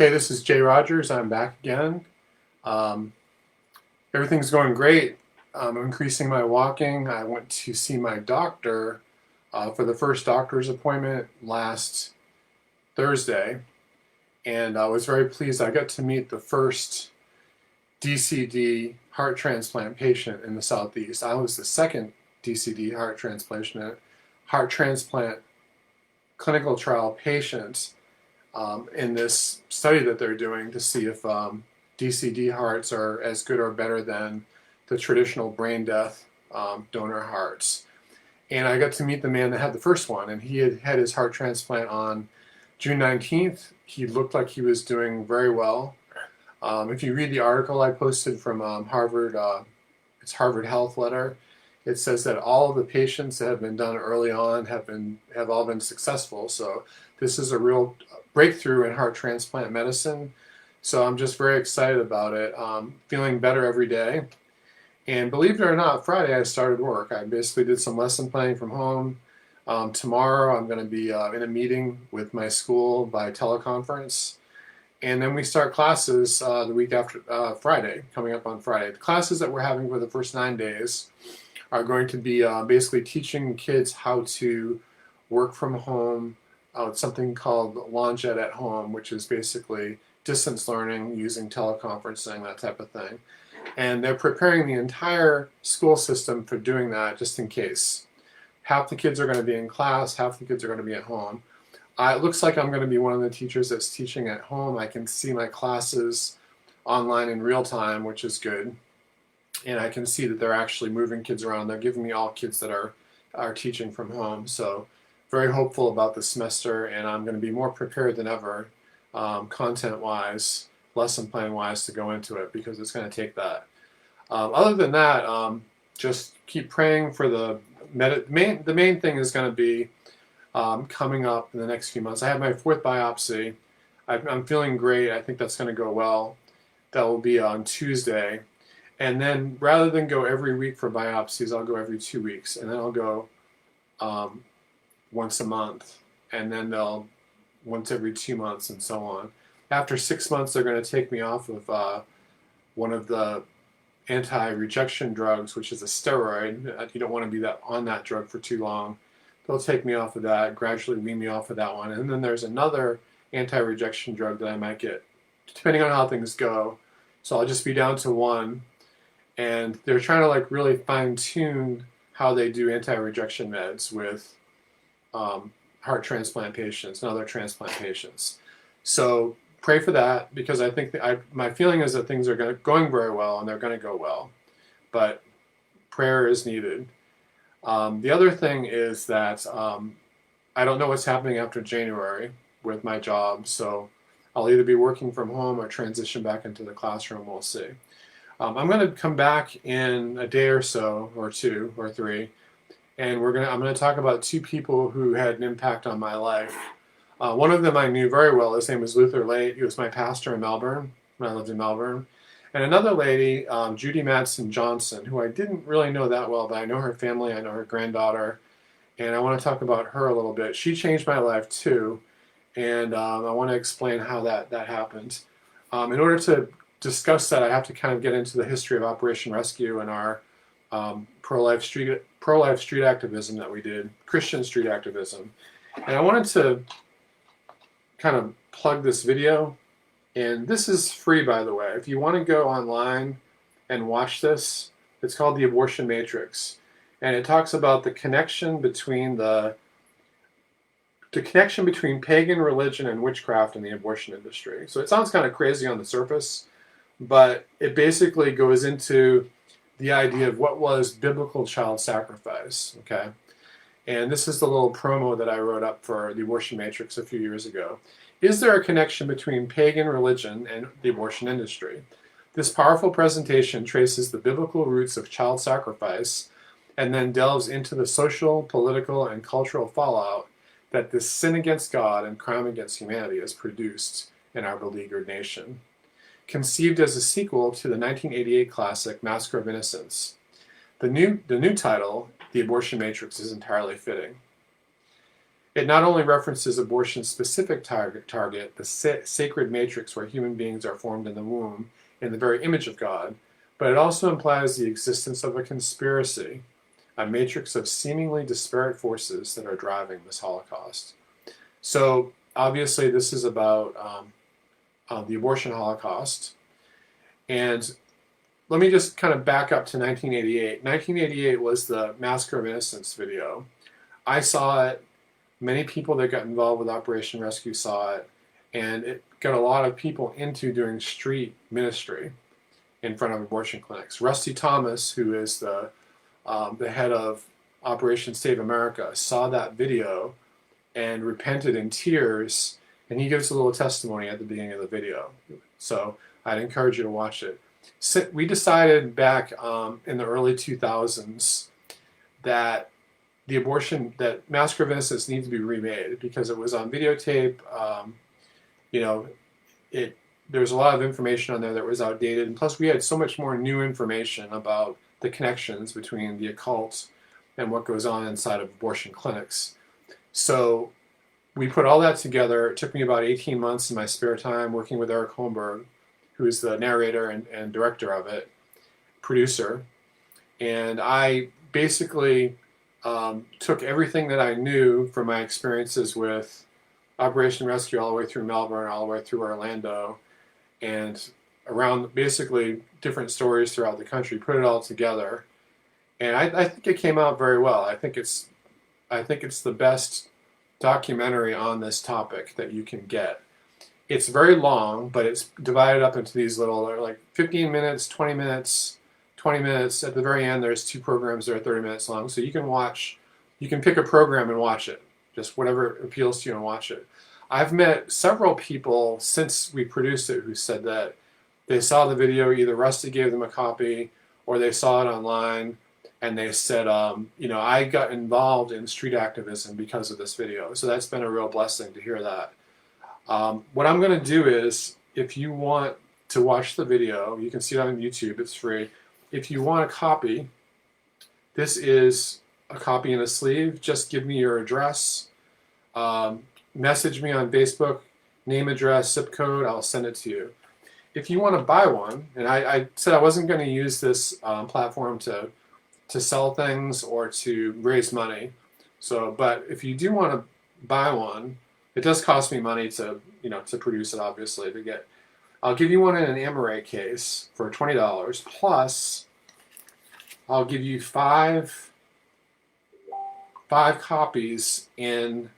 Okay, this is Jay Rogers. I'm back again. Um, Everything's going great. I'm increasing my walking. I went to see my doctor for the first doctor's appointment last Thursday, and I was very pleased. I got to meet the first DCD heart transplant patient in the Southeast. I was the second DCD heart transplant clinical trial patient in this study that they're doing to see if DCD hearts are as good or better than the traditional brain death donor hearts. And I got to meet the man that had the first one, and he had had his heart transplant on June 19th. He looked like he was doing very well. If you read the article I posted from Harvard, it's Harvard Health Letter, it says that all of the patients that have been done early on have all been successful. So this is a real breakthrough in heart transplant medicine. So I'm just very excited about it. Feeling better every day. And believe it or not, Friday I started work. I basically did some lesson planning from home. Tomorrow I'm going to be in a meeting with my school by teleconference. And then we start classes the week after Friday, coming up on Friday. The classes that we're having for the first 9 days are going to be basically teaching kids how to work from home. It's something called Launchette at Home, which is basically distance learning using teleconferencing, that type of thing. And they're preparing the entire school system for doing that just in case. Half the kids are going to be in class, half the kids are going to be at home. It looks like I'm going to be one of the teachers that's teaching at home. I can see my classes online in real time, which is good. And I can see that they're actually moving kids around. They're giving me all kids that are teaching from home. So very hopeful about the semester, and I'm going to be more prepared than ever, content-wise, lesson plan-wise, to go into it, because it's going to take that. Other than that, just keep praying for the main thing is going to be coming up in the next few months. I have my fourth biopsy. I'm feeling great. I think that's going to go well. That will be on Tuesday. And then rather than go every week for biopsies, I'll go every 2 weeks. And then I'll go once a month. And then they'll once every 2 months and so on. After 6 months, they're going to take me off of one of the anti-rejection drugs, which is a steroid. You don't want to be on that drug for too long. They'll take me off of that, gradually wean me off of that one. And then there's another anti-rejection drug that I might get, depending on how things go. So I'll just be down to one. And they're trying to really fine-tune how they do anti-rejection meds with heart transplant patients and other transplant patients. So pray for that, because I think my feeling is that things are going very well, and they're going to go well. But prayer is needed. The other thing is that I don't know what's happening after January with my job, so I'll either be working from home or transition back into the classroom. We'll see. I'm going to come back in a day or so, or 2 or 3, and I'm going to talk about 2 people who had an impact on my life. One of them I knew very well. His name was Luther Late. He was my pastor in Melbourne when I lived in Melbourne. And another lady, Judy Madsen Johnson, who I didn't really know that well, but I know her family, I know her granddaughter, and I want to talk about her a little bit. She changed my life too, and I want to explain how that happened. In order to discuss that, I have to kind of get into the history of Operation Rescue and our pro-life street activism that we did, Christian street activism. And I wanted to kind of plug this video. And this is free, by the way. If you want to go online and watch this, it's called The Abortion Matrix. And it talks about the connection between pagan religion and witchcraft in the abortion industry. So it sounds kind of crazy on the surface, but it basically goes into the idea of what was biblical child sacrifice, okay? And this is the little promo that I wrote up for The Abortion Matrix a few years ago. Is there a connection between pagan religion and the abortion industry? This powerful presentation traces the biblical roots of child sacrifice and then delves into the social, political, and cultural fallout that this sin against God and crime against humanity has produced in our beleaguered nation. Conceived as a sequel to the 1988 classic Massacre of Innocents, the new title, The Abortion Matrix, is entirely fitting. It not only references abortion's specific target, the sacred matrix where human beings are formed in the womb in the very image of God, but it also implies the existence of a conspiracy, a matrix of seemingly disparate forces that are driving this Holocaust. So obviously this is about the abortion Holocaust. And let me just kind of back up to 1988. 1988 was the Massacre of Innocents video. I saw it. Many people that got involved with Operation Rescue saw it. And it got a lot of people into doing street ministry in front of abortion clinics. Rusty Thomas, who is the head of Operation Save America, saw that video and repented in tears. And he gives a little testimony at the beginning of the video. So I'd encourage you to watch it. We decided back in the early 2000s that that Massacre of Innocents needs to be remade because it was on videotape. There's a lot of information on there that was outdated, and plus we had so much more new information about the connections between the occult and what goes on inside of abortion clinics. So we put all that together. It took me about 18 months in my spare time working with Eric Holmberg, who is the narrator and director of it, producer. And I basically took everything that I knew from my experiences with Operation Rescue all the way through Melbourne, all the way through Orlando, and around basically different stories throughout the country, put it all together. And I think it came out very well. I think it's the best documentary on this topic that you can get. It's very long, but it's divided up into these little, like 15 minutes, 20 minutes, 20 minutes. At the very end, there's 2 programs that are 30 minutes long. So you can pick a program and watch it. Just whatever appeals to you and watch it. I've met several people since we produced it who said that they saw the video, either Rusty gave them a copy or they saw it online, and they said, I got involved in street activism because of this video. So that's been a real blessing to hear that. What I'm going to do is, if you want to watch the video, you can see it on YouTube, it's free. If you want a copy, this is a copy in a sleeve. Just give me your address. Message me on Facebook, name, address, zip code, I'll send it to you. If you want to buy one, and I said I wasn't going to use this platform to sell things or to raise money. But if you do want to buy one, it does cost me money to produce it, obviously, to get. I'll give you one in an Amaray case for $20, plus I'll give you five copies in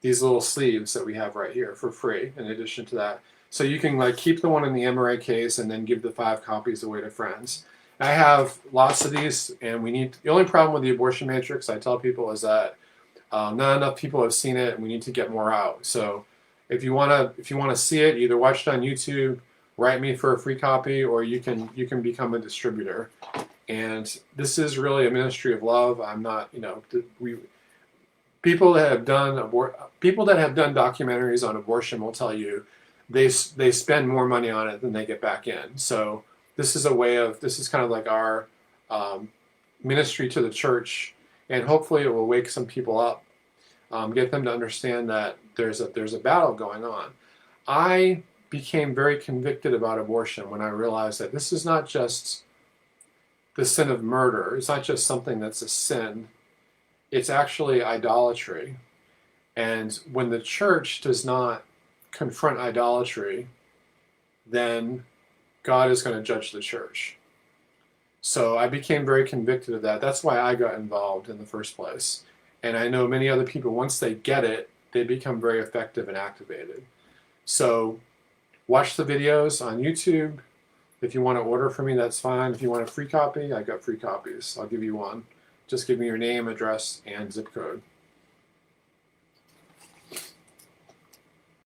these little sleeves that we have right here for free, in addition to that. So you can keep the one in the Amaray case and then give the 5 copies away to friends. I have lots of these, and the only problem with the abortion matrix, I tell people, is that not enough people have seen it, and we need to get more out. So if you want to see it, either watch it on YouTube, write me for a free copy, or you can become a distributor. And this is really a ministry of love. I'm not, people that have done documentaries on abortion will tell you they spend more money on it than they get back in. So this is kind of like our ministry to the church, and hopefully it will wake some people up, get them to understand that there's a battle going on. I became very convicted about abortion when I realized that this is not just the sin of murder. It's not just something that's a sin. It's actually idolatry. And when the church does not confront idolatry, then God is going to judge the church. So I became very convicted of that. That's why I got involved in the first place. And I know many other people, once they get it, they become very effective and activated. So watch the videos on YouTube. If you want to order from me, that's fine. If you want a free copy, I got free copies. I'll give you one. Just give me your name, address, and zip code.